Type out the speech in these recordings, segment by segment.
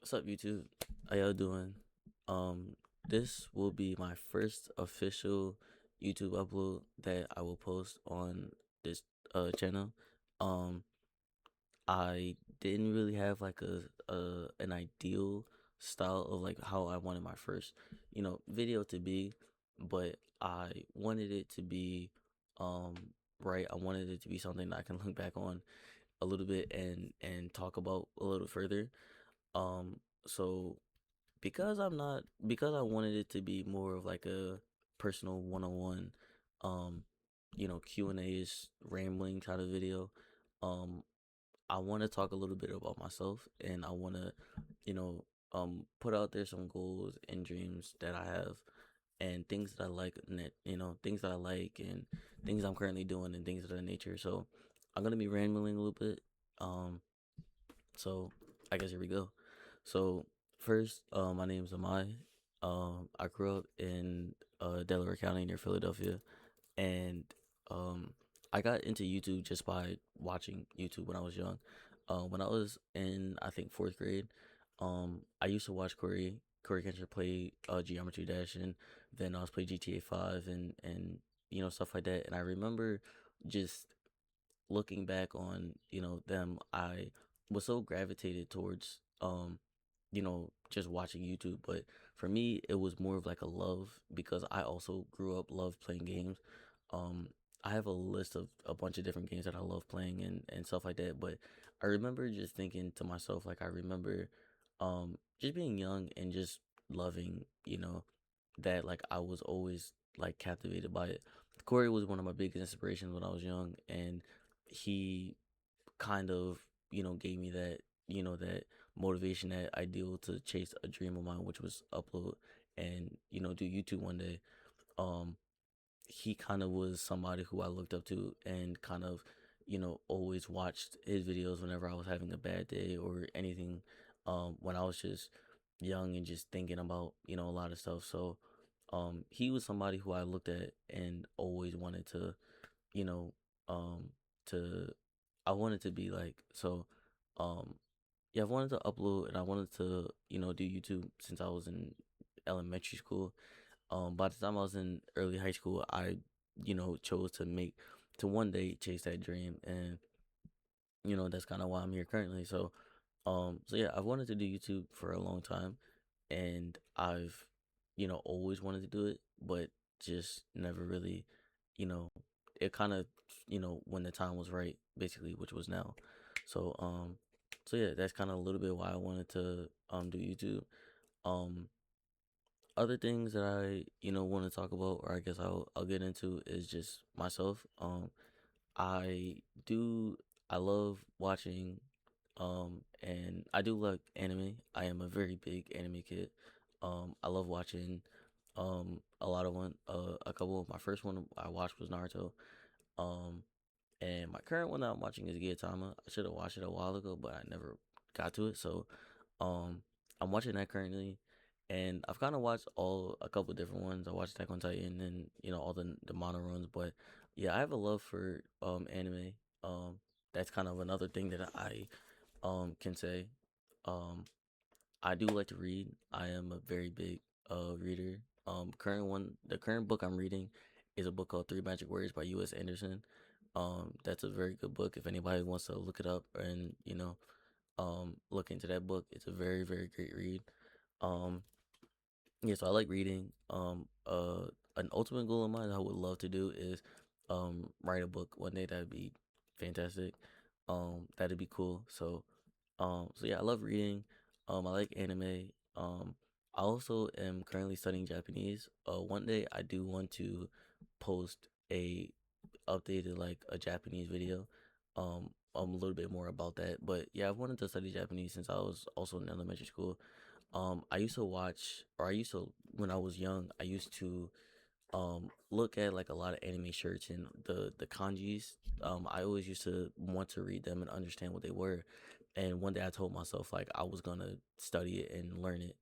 What's up, YouTube? How y'all doing? Um, this will be my first official YouTube upload that I will post on this channel. Um, I didn't really have like a an ideal style of like how I wanted my first, video to be, but I wanted it to be um right. I wanted it to be something that I can look back on a little bit and talk about a little further. Um, so because I wanted it to be more of like a personal one-on-one, um, Q&A is rambling kind of video. Um, I want to talk a little bit about myself, and I want to, put out there some goals and dreams that I have and things that I like, and things that I like and things I'm currently doing and things of that nature. So I'm gonna be rambling a little bit. Um, so I guess here we go. So first, my name is Amai. I grew up in Delaware County near Philadelphia, and um, I got into YouTube just by watching YouTube when I was young. When I was in, I think, fourth grade, I used to watch Corey Kensher play Geometry Dash, and then I was play GTA 5 and stuff like that. And I remember just looking back on them, I was so gravitated towards just watching YouTube. But for me, it was more of like a love because I also grew up love playing games. um I have a list of a bunch of different games that I love playing and stuff like that. But I remember just thinking to myself, like, I remember just being young and just loving, that, like, I was always like captivated by it. Corey was one of my biggest inspirations when I was young, and he kind of, gave me that motivation, that ideal to chase a dream of mine, which was upload and, do YouTube one day. Um, he kind of was somebody who I looked up to and kind of, always watched his videos whenever I was having a bad day or anything. When I was just young and just thinking about, a lot of stuff. So, he was somebody who I looked at and always wanted to, you know, um, to I wanted to be like. So, um, yeah, I wanted to upload and I wanted to, do YouTube since I was in elementary school. By the time I was in early high school, I, chose to one day chase that dream, and that's kind of why I'm here currently. So, yeah, I've wanted to do YouTube for a long time, and I've, always wanted to do it, but just never really, you know, it kind of, when the time was right, basically, which was now. So, yeah, that's kind of a little bit why I wanted to do YouTube. Um, Other things that I, want to talk about, or I guess I'll get into, is just myself. I do I love watching, and I do like anime. I am a very big anime kid. I love watching a lot of a couple of my first one I watched was Naruto. Um and my current one that I'm watching is Gintama. I should have watched it a while ago, but I never got to it. So um I'm watching that currently, and I've kind of watched all a couple different ones. I watched Attack on Titan and all the mono runs. But yeah, I have a love for anime. Um that's kind of another thing that I can say. Um I do like to read. I am a very big reader. The current book I'm reading is a book called Three Magic Words by U.S. Anderson. That's a very good book. If anybody wants to look it up and look into that book, it's a very very great read. Um, yeah, so I like reading. An ultimate goal of mine I would love to do is write a book one day. That'd be fantastic. That'd be cool. So yeah, I love reading. I like anime. I also am currently studying Japanese. One day I do want to post a updated, like, a Japanese video. A little bit more about that. But yeah, I've wanted to study Japanese since I was also in elementary school. I used to watch, or I used to, when I was young, I used to look at like a lot of anime shirts and the kanjis. I always used to want to read them and understand what they were. And one day I told myself, like, I was gonna study it and learn it.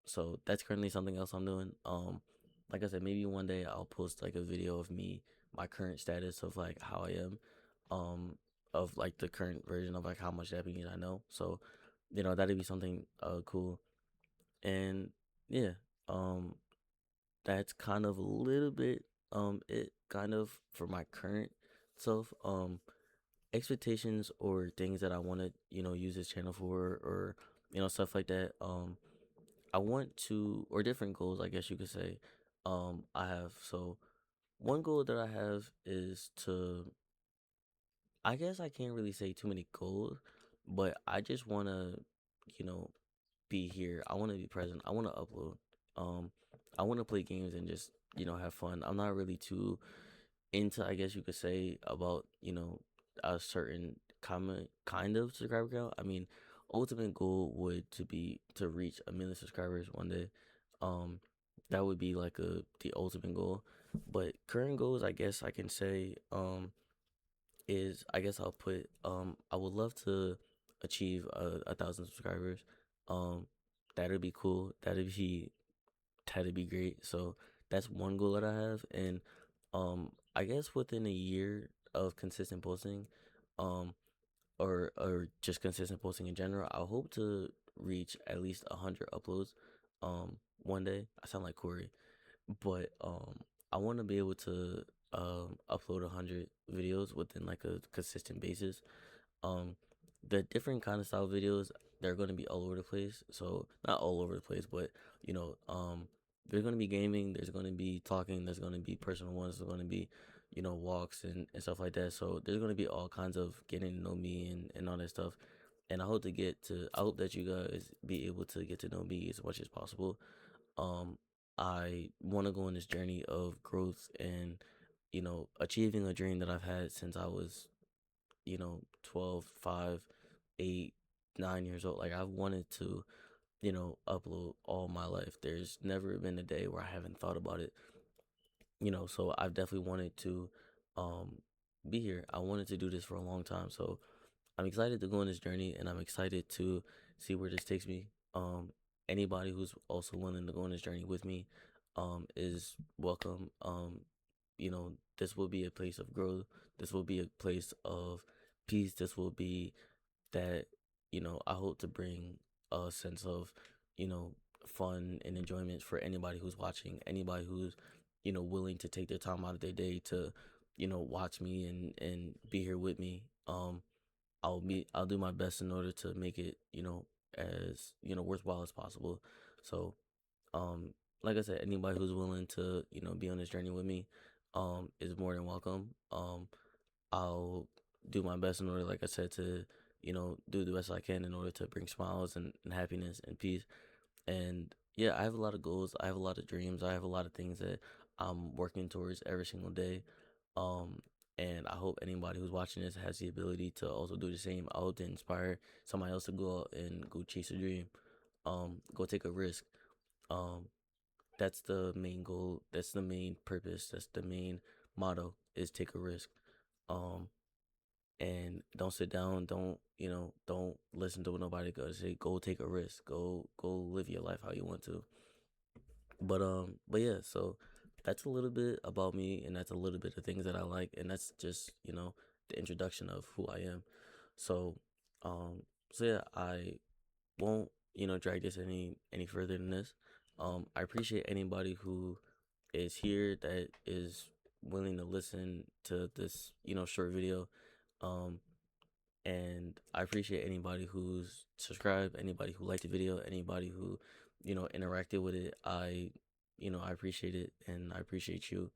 So that's currently something else I'm doing. Like I said, maybe one day I'll post like a video of me, my current status of like how I am, um, of like the current version of like how much Japanese I know. So that'd be something cool. And yeah, um that's kind of a little bit it kind of for my current self. Expectations or things that I want to, use this channel for, or stuff like that. I want to, or different goals, I guess you could say. I have, so one goal that I have is to, I guess I can't really say too many goals, but I just want to, you know, be here. I want to be present. I want to upload. Um, I want to play games and just, have fun. I'm not really too into, I guess you could say, about, a certain kind of subscriber count. I mean, ultimate goal would to be to reach 1 million subscribers one day. Um, that would be like the ultimate goal. But current goals, I guess I can say, is I guess I'll put I would love to achieve 1,000 subscribers. Um, that'd be cool. That'd be great. So that's one goal that I have, and I guess within a year of consistent posting, um, or just consistent posting in general, I hope to reach at least 100 uploads, one day. I sound like Corey, but I want to be able to upload 100 videos within like a consistent basis. um the different kind of style videos, they're going to be all over the place, so not all over the place, but there's going to be gaming, there's going to be talking, there's going to be personal ones, there's going to be walks and stuff like that. So there's going to be all kinds of getting to know me and all that stuff. And I hope that you guys be able to get to know me as much as possible. um I want to go on this journey of growth and achieving a dream that I've had since I was 12, 5, 8, 9 years old. Like, I've wanted to, upload all my life. There's never been a day where I haven't thought about it. So I've definitely wanted to um be here. I wanted to do this for a long time. So I'm excited to go on this journey, and I'm excited to see where this takes me. Anybody who's also willing to go on this journey with me is welcome. This will be a place of growth. This will be a place of peace. This will be that, I hope to bring a sense of, you know, fun and enjoyment for anybody who's watching, anybody who's, willing to take their time out of their day to, watch me and be here with me. I'll do my best in order to make it, as, worthwhile as possible. So, um, like I said, anybody who's willing to, be on this journey with me, is more than welcome. I'll do my best in order, like I said, to, do the best I can in order to bring smiles and happiness and peace. And yeah, I have a lot of goals. I have a lot of dreams. I have a lot of things that I'm working towards every single day. Um, and I hope anybody who's watching this has the ability to also do the same. I hope to inspire somebody else to go out and go chase a dream. Go take a risk. Um, that's the main goal. That's the main purpose. That's the main motto, is take a risk. Um, and don't sit down. Don't listen to what nobody goes say. Go take a risk. Go live your life how you want to. But yeah, so that's a little bit about me, and that's a little bit of things that I like, and that's just the introduction of who I am. So um, so yeah, I won't drag this any further than this. I appreciate anybody who is here that is willing to listen to this short video. Um, and I appreciate anybody who's subscribed, anybody who liked the video, anybody who, interacted with it. I appreciate it, and I appreciate you.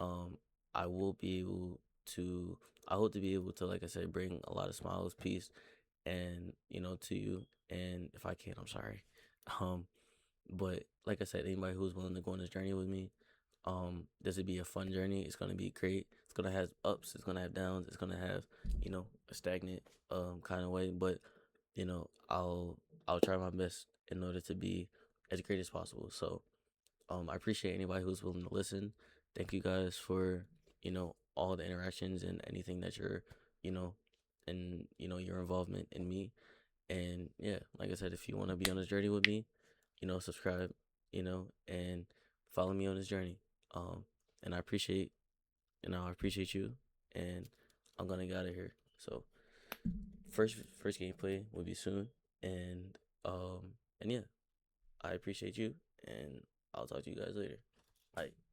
Um, I will be able to, I hope to be able to, like I said, bring a lot of smiles, peace, and, to you. And if I can, I'm sorry. Um, but like I said, anybody who's willing to go on this journey with me, this would be a fun journey. It's gonna be great. It's gonna have ups. It's gonna have downs. It's gonna have a stagnant kind of way. But I'll try my best in order to be as great as possible. So I appreciate anybody who's willing to listen. Thank you guys for all the interactions and anything that you're you know and your involvement in me. And yeah, like I said, if you want to be on this journey with me, subscribe, and follow me on this journey. Um, and I appreciate you, and I'm gonna get out of here. So first gameplay will be soon, and and yeah, I appreciate you, and I'll talk to you guys later. Bye.